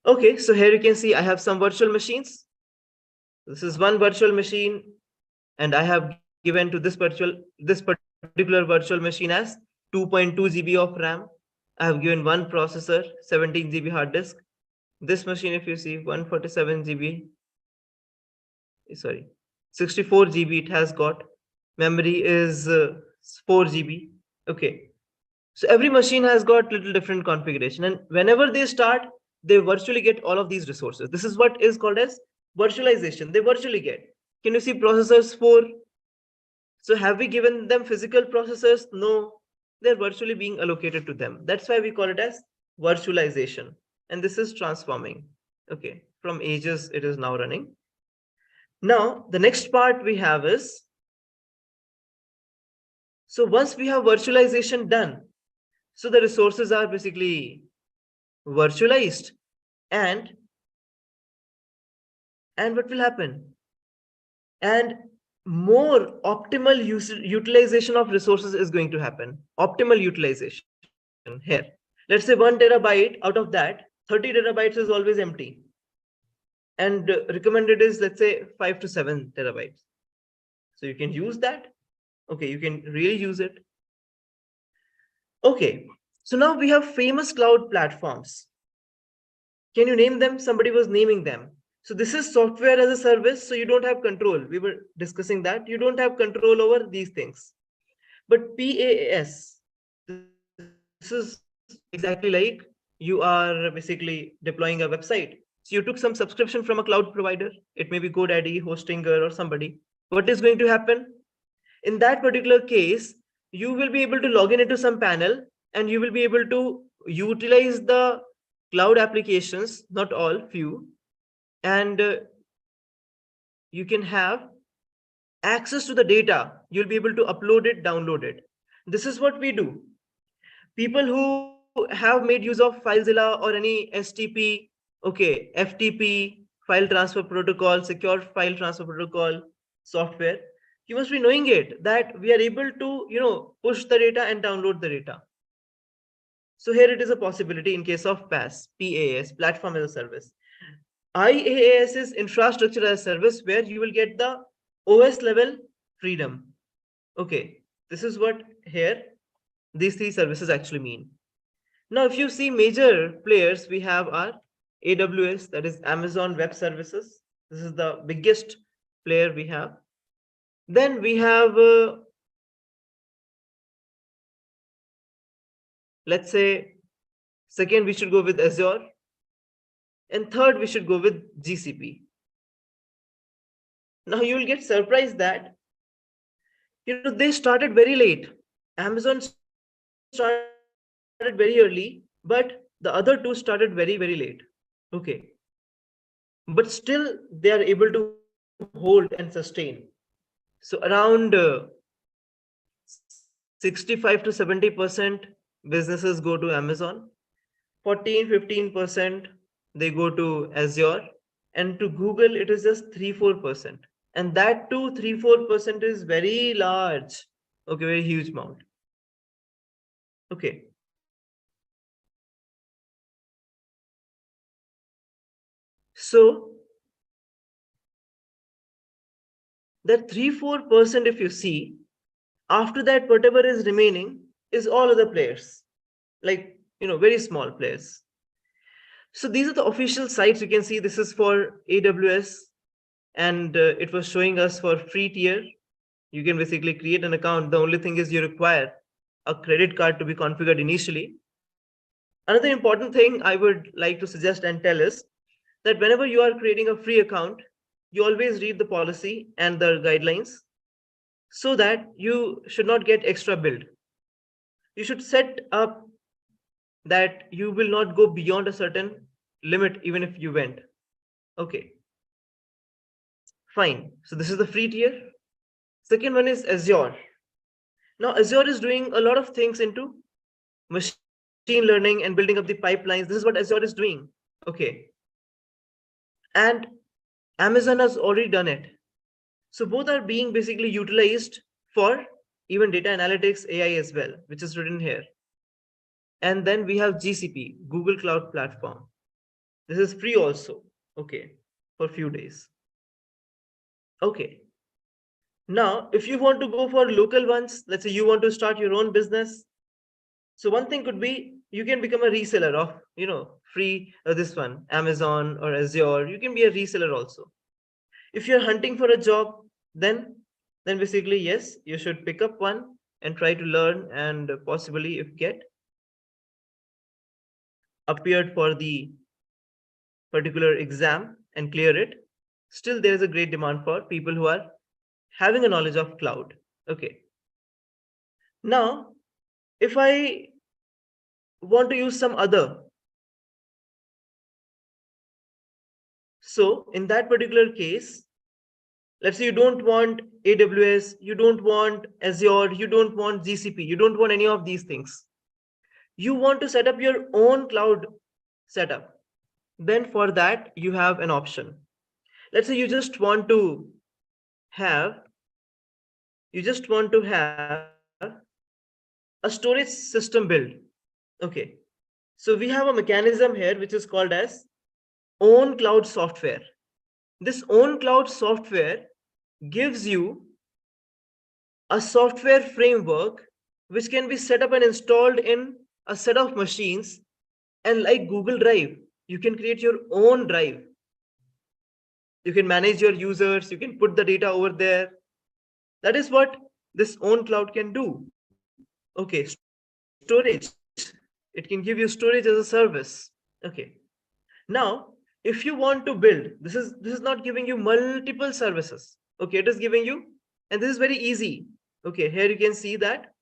Okay, so here you can see I have some virtual machines. This is one virtual machine, and I have given to this particular virtual machine as 2.2 GB of RAM. I have given one processor, 17 GB hard disk. This machine, if you see, 147 GB, sorry, 64 GB it has got. Memory is 4 GB. Okay, so every machine has got little different configuration, and whenever they start, they virtually get all of these resources. This is what is called as virtualization. They virtually get. Can you see processors 4? So have we given them physical processors? No, they're virtually being allocated to them. That's why we call it as virtualization. And this is transforming. Okay, from ages it is now running. Now, the next part we have is, so once we have virtualization done, so the resources are basically virtualized, and what will happen? And more optimal utilization of resources is going to happen. Optimal utilization here. Let's say 1 terabyte, out of that 30 terabytes is always empty, and recommended is, let's say, 5 to 7 terabytes. So you can use that. Okay, you can really use it. Okay, so now we have famous cloud platforms. Can you name them? Somebody was naming them. So this is software as a service, so you don't have control. We were discussing that. You don't have control over these things. But PaaS, this is exactly like you are basically deploying a website. So you took some subscription from a cloud provider. It may be GoDaddy, Hostinger, or somebody. What is going to happen? In that particular case, you will be able to log in into some panel, and you will be able to utilize the cloud applications, not all, few, and you can have access to the data. You'll be able to upload it, download it. This is what we do. People who have made use of FileZilla or any STP, okay, FTP, file transfer protocol, secure file transfer protocol software, you must be knowing it, that we are able to, push the data and download the data. So here it is a possibility in case of PaaS, platform as a service. IaaS is infrastructure as a service, where you will get the OS level freedom. Okay, this is what here these three services actually mean. Now, if you see major players, we have our AWS, that is Amazon Web Services. This is the biggest player we have. Then we have, let's say, second, we should go with Azure. And third, we should go with GCP. Now, you will get surprised that, they started very late. Amazon started very late. very early, but the other two started very, very late. Okay. But still, they are able to hold and sustain. So around 65 to 70% businesses go to Amazon, 14-15% they go to Azure, and to Google it is just 3-4%. And that too, 3-4% is very large. Okay, very huge amount. Okay. So that 3-4%, if you see, after that, whatever is remaining is all other players, like, very small players. So these are the official sites. You can see this is for AWS, and it was showing us for free tier. You can basically create an account. The only thing is you require a credit card to be configured initially. Another important thing I would like to suggest and tell is that whenever you are creating a free account, you always read the policy and the guidelines so that you should not get extra billed. You should set up that you will not go beyond a certain limit even if you went. Okay, fine. So this is the free tier. Second one is Azure. Now Azure is doing a lot of things into machine learning and building up the pipelines. This is what Azure is doing. Okay. And Amazon has already done it. So both are being basically utilized for even data analytics, AI as well, which is written here. And then we have GCP, Google Cloud Platform. This is free also. Okay, for a few days. Okay. Now, if you want to go for local ones, let's say you want to start your own business. So one thing could be you can become a reseller of, free this one, Amazon or Azure. You can be a reseller also. If you're hunting for a job, then basically, yes, you should pick up one and try to learn, and possibly if get appeared for the particular exam and clear it. Still, there is a great demand for people who are having a knowledge of cloud. Okay. Now, if I want to use some other, so in that particular case, let's say you don't want AWS, you don't want Azure, you don't want GCP, you don't want any of these things. You want to set up your own cloud setup. Then for that, you have an option. Let's say you just want to have a storage system build. Okay. So we have a mechanism here which is called as own cloud software. This own cloud software gives you a software framework which can be set up and installed in a set of machines. And like Google Drive, you can create your own drive. You can manage your users, you can put the data over there. That is what this own cloud can do. Okay, storage. It can give you storage as a service. Okay. Now, if you want to build, this is not giving you multiple services. Okay, it is giving you, and this is very easy. Okay, here you can see that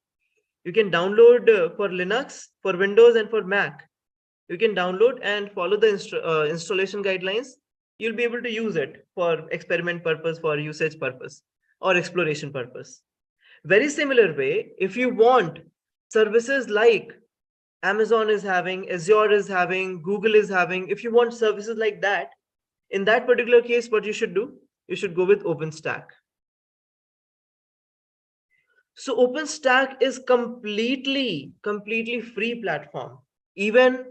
you can download for Linux, for Windows, and for Mac. You can download and follow the installation guidelines. You'll be able to use it for experiment purpose, for usage purpose, or exploration purpose. Very similar way, if you want services like Amazon is having, Azure is having, Google is having, if you want services like that, in that particular case, what you should do, you should go with OpenStack. So OpenStack is completely free platform. Even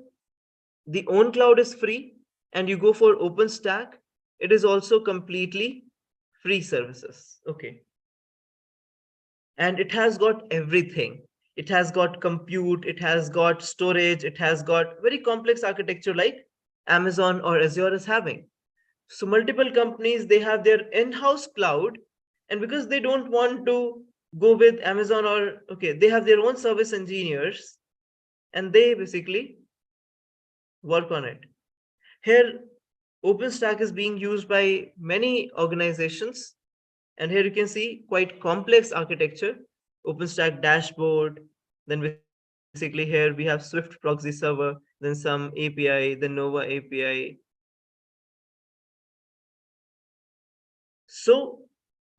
the own cloud is free, and you go for OpenStack, it is also completely free services. Okay. And it has got everything. It has got compute, it has got storage, it has got very complex architecture like Amazon or Azure is having. So multiple companies, they have their in-house cloud, and because they don't want to go with Amazon or, okay, they have their own service engineers, and they basically work on it. Here, OpenStack is being used by many organizations, and here you can see quite complex architecture, OpenStack dashboard, then basically basically here we have Swift proxy server, then some API, then Nova API. So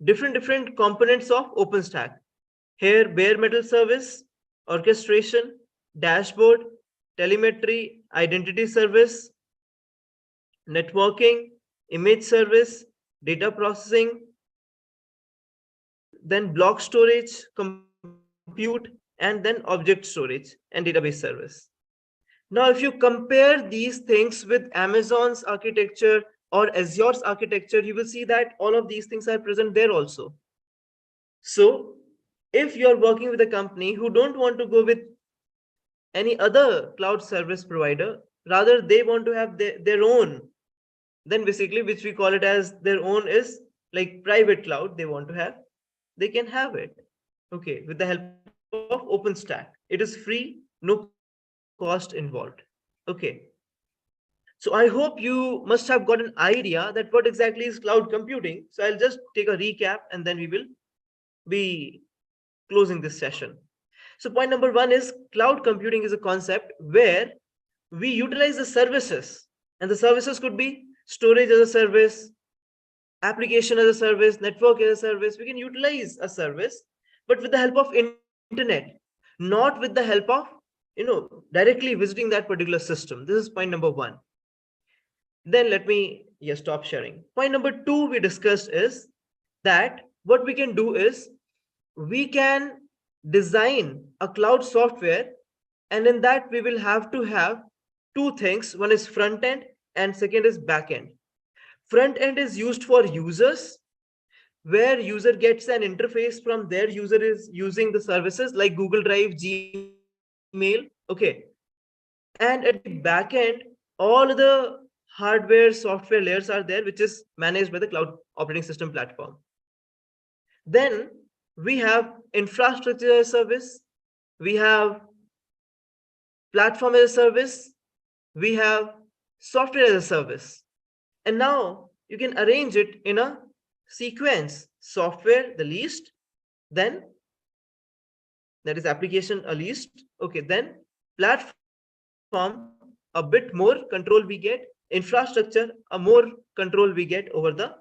different components of OpenStack. Here bare metal service, orchestration, dashboard, telemetry, identity service, networking, image service, data processing, then block storage, compute, and then object storage and database service. Now, if you compare these things with Amazon's architecture or Azure's architecture, you will see that all of these things are present there also. So if you're working with a company who don't want to go with any other cloud service provider, rather they want to have their own, then basically which we call it as their own is like private cloud they want to have, they can have it, okay, with the help of OpenStack. It is free, no cost involved, okay. So I hope you must have got an idea that what exactly is cloud computing. So I'll just take a recap and then we will be closing this session. So point number one is cloud computing is a concept where we utilize the services, and the services could be storage as a service, application as a service, network as a service. We can utilize a service, but with the help of internet, not with the help of directly visiting that particular system. This is point number one. Then let me stop sharing. Point number two we discussed is that what we can do is we can design a cloud software, and in that we will have to have two things. One is front end and second is back end. Front end is used for users, where user gets an interface from their user is using the services like Google Drive, Gmail, okay. And at the back end, all the hardware software layers are there, which is managed by the cloud operating system platform. Then we have infrastructure as a service, we have platform as a service, we have software as a service. And now you can arrange it in a sequence: software the least, then that is application a least, okay, then platform a bit more control we get, infrastructure a more control we get over the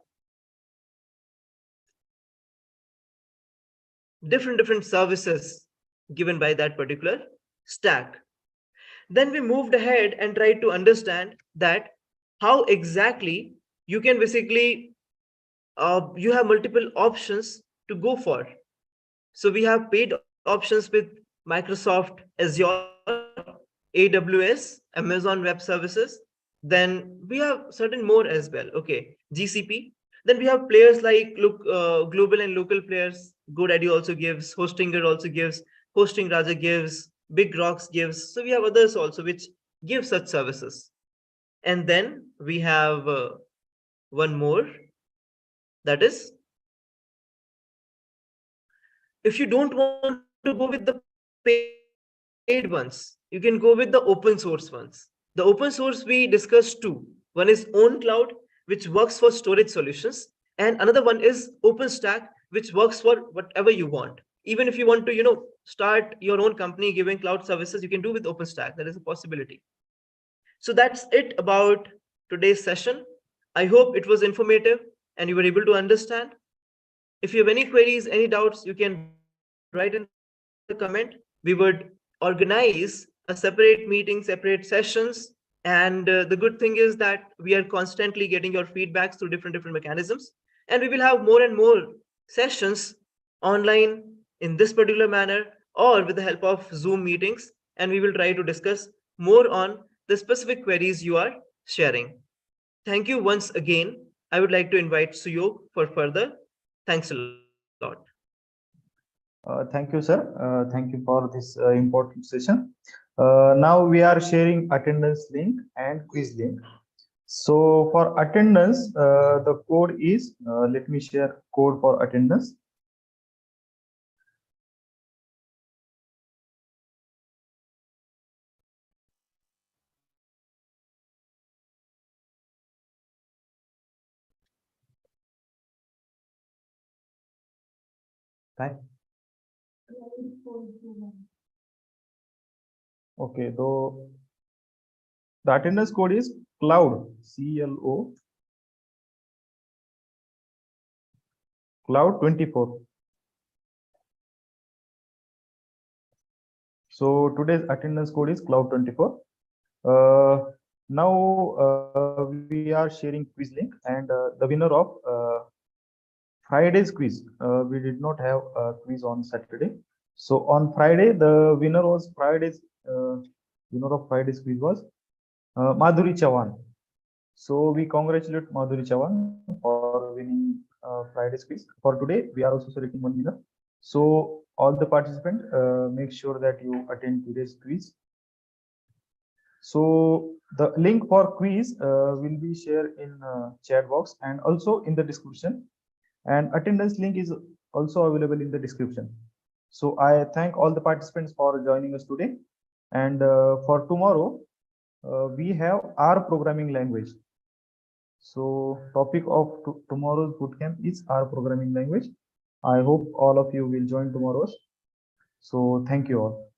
different services given by that particular stack. Then we moved ahead and tried to understand that how exactly you can basically you have multiple options to go for. So we have paid options with Microsoft Azure, AWS, Amazon Web Services. Then we have certain more as well, okay, GCP. Then we have players like global and local players. GoDaddy also gives, Hostinger also gives, Hosting Raja gives, Big Rocks gives. So we have others also which give such services. And then we have one more, that is, if you don't want to go with the paid ones, you can go with the open source ones. The open source we discussed two. One is own cloud, which works for storage solutions, and another one is OpenStack, which works for whatever you want. Even if you want to, start your own company giving cloud services, you can do with OpenStack. That is a possibility. So that's it about today's session. I hope it was informative and you were able to understand. If you have any queries, any doubts, you can write in the comment. We would organize a separate meeting, separate sessions. And the good thing is that we are constantly getting your feedbacks through different mechanisms. And we will have more and more sessions online in this particular manner or with the help of Zoom meetings. And we will try to discuss more on the specific queries you are sharing. Thank you once again. I would like to invite Suyog for further. Thanks a lot. Thank you, sir. Thank you for this important session. Now we are sharing attendance link and quiz link. So for attendance, the code is, let me share code for attendance. Right. Okay, though the attendance code is cloud, CLO, cloud 24. So today's attendance code is cloud 24. Now we are sharing quiz link, and the winner of Friday's quiz. We did not have a quiz on Saturday. So on Friday, the winner was winner of Friday's quiz was Madhuri Chavan. So we congratulate Madhuri Chavan for winning Friday's quiz. For today, we are also selecting one winner. So all the participants, make sure that you attend today's quiz. So the link for quiz will be shared in chat box and also in the description. And attendance link is also available in the description. So I thank all the participants for joining us today. And for tomorrow, we have R programming language. So topic of tomorrow's bootcamp is R programming language. I hope all of you will join tomorrow's. So thank you all.